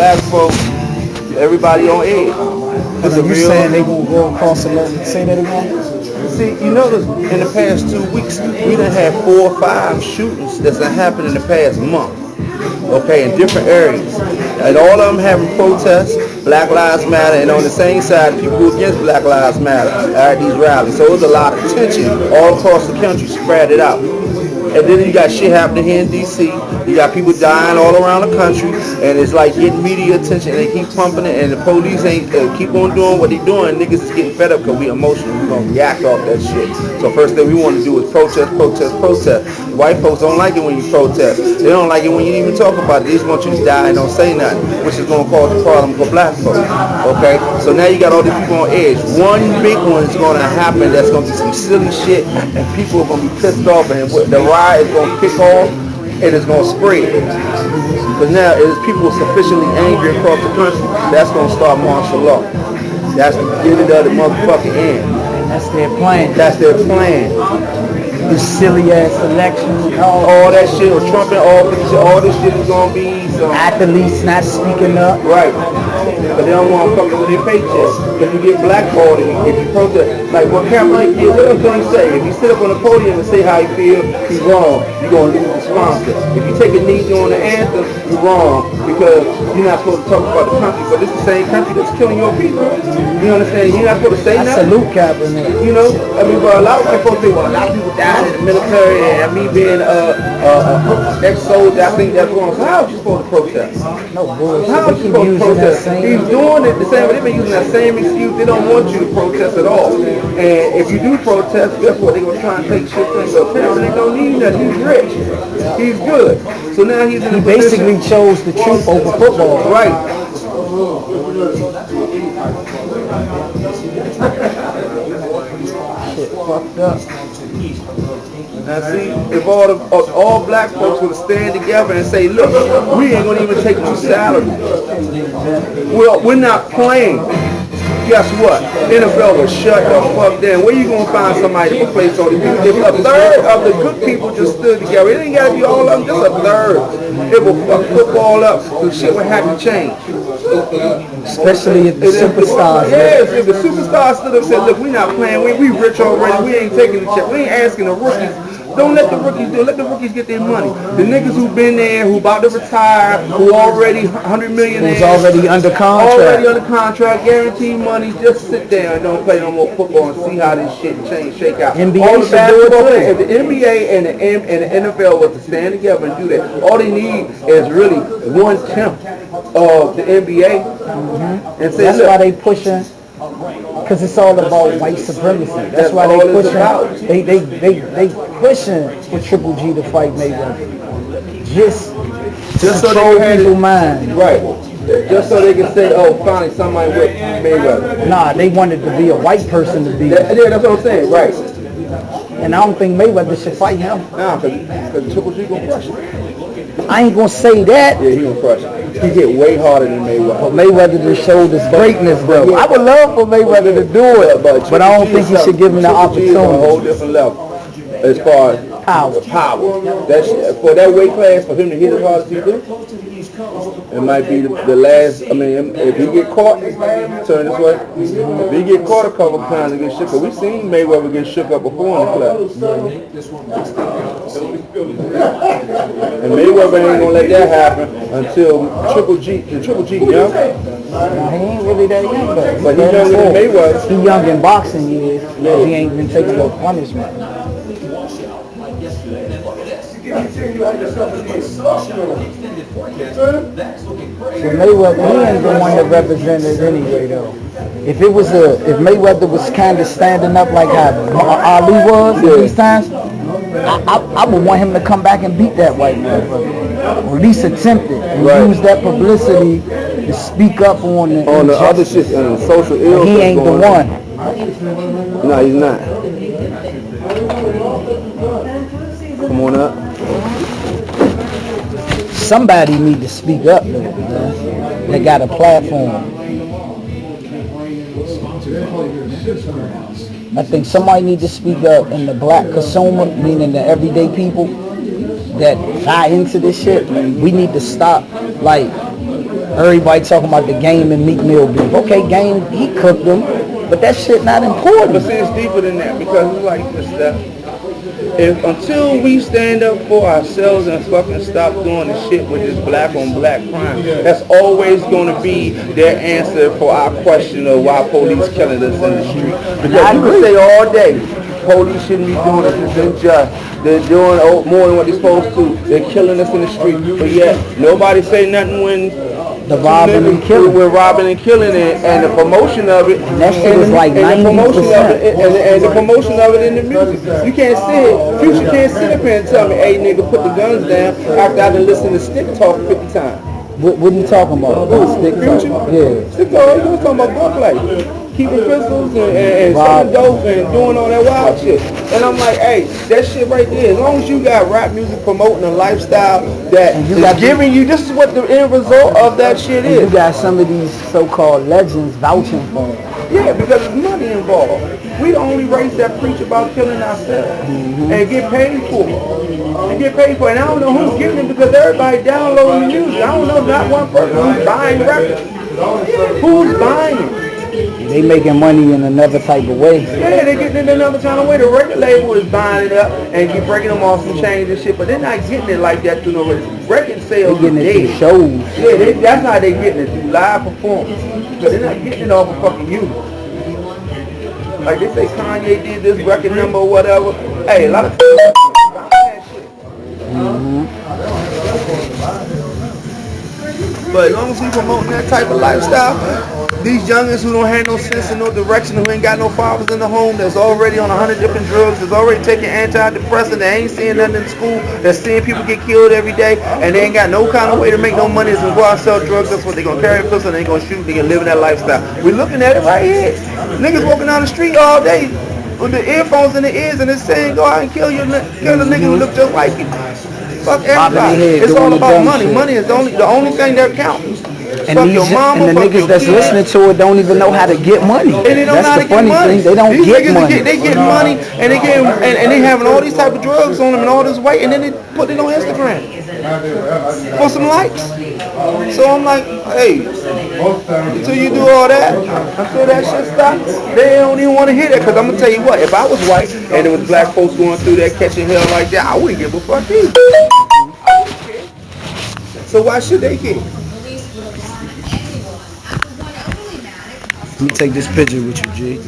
black folks, everybody on edge. It's you saying they gonna go across the line? Say that again. See, you notice in the past 2 weeks, we done had 4 or 5 shootings that's happened in the past month. Okay, in different areas. And all of them having protests, Black Lives Matter, and on the same side, people who against Black Lives Matter are at these rallies. So there's a lot of tension all across the country, spread it out. And then you got shit happening here in D.C. You got people dying all around the country, and it's like getting media attention, and they keep pumping it, and the police ain't keep on doing what they doing. Niggas is getting fed up because we emotional. We gonna react off that shit. So first thing we want to do is protest. White folks don't like it when you protest. They don't like it when you even talk about it. They just want you to die and don't say nothing, which is gonna cause a problem for black folks. Okay, so now you got all these people on edge. One big one is gonna happen. That's gonna be some silly shit, and people are gonna be pissed off, and the riot is gonna kick off, and it's gonna spread. But now, as people are sufficiently angry across the country, that's gonna start martial law. That's the beginning of the motherfucking end. That's their plan. That's their plan. This silly ass election, all that shit, or Trump and all this shit is gonna be some athletes not speaking up. Right. But they don't want to fuck with their paychecks. If you get blackballed, if you protest, like what KaepernicK did, what else can he say? If you sit up on the podium and say how you feel, he's wrong. You're gonna lose the sponsor. If you take a knee during the anthem, you're wrong because you're not supposed to talk about the country. But it's the same country that's killing your people. You understand? You're not supposed to say nothing. I salute KaepernicK. You know, I mean, but a lot of white folks say, well, a lot of people died in the military, and me being ex-soldier, I think that's wrong. So how are you supposed to protest? No bullshit. How are you supposed to protest? He's doing it the same way. They've been using that same excuse. They don't want you to protest at all. And if you do protest, guess what? They're going to try and take shit from you. So KaepernicK don't need nothing. He's rich. He's good. So now he's in a position. Basically chose the truth over football. Right. Shit fucked up. Now see, if all black folks would stand together and say, look, we ain't gonna even take your salary. Well, we're not playing. Guess what? NFL will shut the fuck down. Where you gonna find somebody to replace all these people? If a third of the good people just stood together, it ain't gotta be all of them, just a third. It will fuck football up, so shit will have to change. Especially if the superstars. Yes, if the superstars stood up and said, look, we not playing, we rich already, we ain't taking the check, we ain't asking the rookies. Don't let the rookies do it. Let the rookies get their money. The niggas who been there, who about to retire, who already 100 millionaires. Who's already under contract. Already under contract, guaranteed money. Just sit there and don't play no more football and see how this shit shake out. NBA all the should do it too. If the NBA and the NFL was to stand together and do that, all they need is really 1/10 of the NBA. Mm-hmm. And say, that's why they pushing. Because it's all about white supremacy. That's why they pushing. They pushing for Triple G to fight Mayweather. Just so control they people's mind. Right. Just so they can say, oh, finally somebody with Mayweather. Nah, they wanted to be a white person to be. Yeah, that's what I'm saying. Right. And I don't think Mayweather should fight him. Nah, because Triple G gonna crush him. I ain't gonna say that. Yeah, he gonna crush him. He get way harder than Mayweather. But Mayweather just showed his greatness, bro. I would love for Mayweather to do it, but I don't think he should give him the opportunity. On a whole different level as far as power. That's for that weight class for him to hit as hard as he do. It might be the last. I mean, if he get caught, turn this way. If he get caught a couple times and get shook up, we seen Mayweather get shook up before in the class. And Mayweather ain't gonna let that happen until Triple G, young. Nah, he ain't really that young, but he's younger than Mayweather. He young in boxing years. Yeah, he ain't been taking no punishment. So Mayweather, he ain't the one that represented anyway, though. If Mayweather was kind of standing up like how Ali was at these times, I would want him to come back and beat that white motherfucker, or at least attempt it, and use that publicity to speak up on the other shit and the social ills. He ain't the one. No, he's not. Come on up. Somebody need to speak up, though, man. They got a platform. I think somebody need to speak up in the black consumer, meaning the everyday people that buy into this shit. We need to stop, like, Everybody talking about the Game and Meat Meal beef. Okay, Game, he cooked them, but that shit not important. But see, it's deeper than that because it's like this stuff. Until we stand up for ourselves and fucking stop doing the shit with this black on black crime, that's always going to be their answer for our question of why police killing us in the street. Because you can say all day, police shouldn't be doing this, it's unjust. They're doing more than what they're supposed to. They're killing us in the street. But yet, nobody say nothing when the robbing and killing. We're robbing and killing it, and the promotion of it. And that shit was like 90%. And the promotion of it in the music. You can't Future can't sit up here and tell me, hey nigga, put the guns down after I done listened to Stick Talk 50 times. What are you talking about? Stick Talk? Yeah. Stick Talk, you was talking about gunplay. Keeping pistols and selling dope and doing all that wild shit. And I'm like, hey, that shit right there, as long as you got rap music promoting a lifestyle that is giving you, this is what the end result of that shit is. You got some of these so-called legends vouching for it. Yeah, because there's money involved. We the only race that preach about killing ourselves and get paid for it. And I don't know who's getting it because everybody downloading the music. I don't know not one person who's buying records. Who's buying it? They making money in another type of way. Yeah, they getting it in another kind of way. The record label is buying it up and keep breaking them off some chains and shit, but they're not getting it like that through no record sales. They're getting it through shows. Yeah, that's how they getting it, through live performance. But they're not getting it off of fucking music. Like they say Kanye did this record number or whatever. Hey, a lot of people buying that shit. But as long as we promoting that type of lifestyle, these youngins who don't have no sense and no direction, who ain't got no fathers in the home, that's already on 100 different drugs, that's already taking antidepressants, they ain't seeing nothing in school, that's seeing people get killed every day, and they ain't got no kind of way to make no money, is to go out and sell drugs. That's what they gonna carry a pistol and they gonna shoot, they gonna live in that lifestyle. We looking at it right here. Niggas walking down the street all day with the earphones in their ears and it's saying go out and kill the nigga who look just like you. Fuck everybody. It's all about money. Shit. Money is the only thing that counts. And the niggas that's listening to it don't even know how to get money. And they don't know how to get money. They don't get money. They get money and they having all these type of drugs on them and all this weight, and then they put it on Instagram for some likes. So I'm like, hey, until you do all that, until that shit stops, they don't even want to hear that. Because I'm gonna tell you what, if I was white and there was black folks going through that catching hell like that, I wouldn't give a fuck either. So why should they care? Let me take this picture with you, G.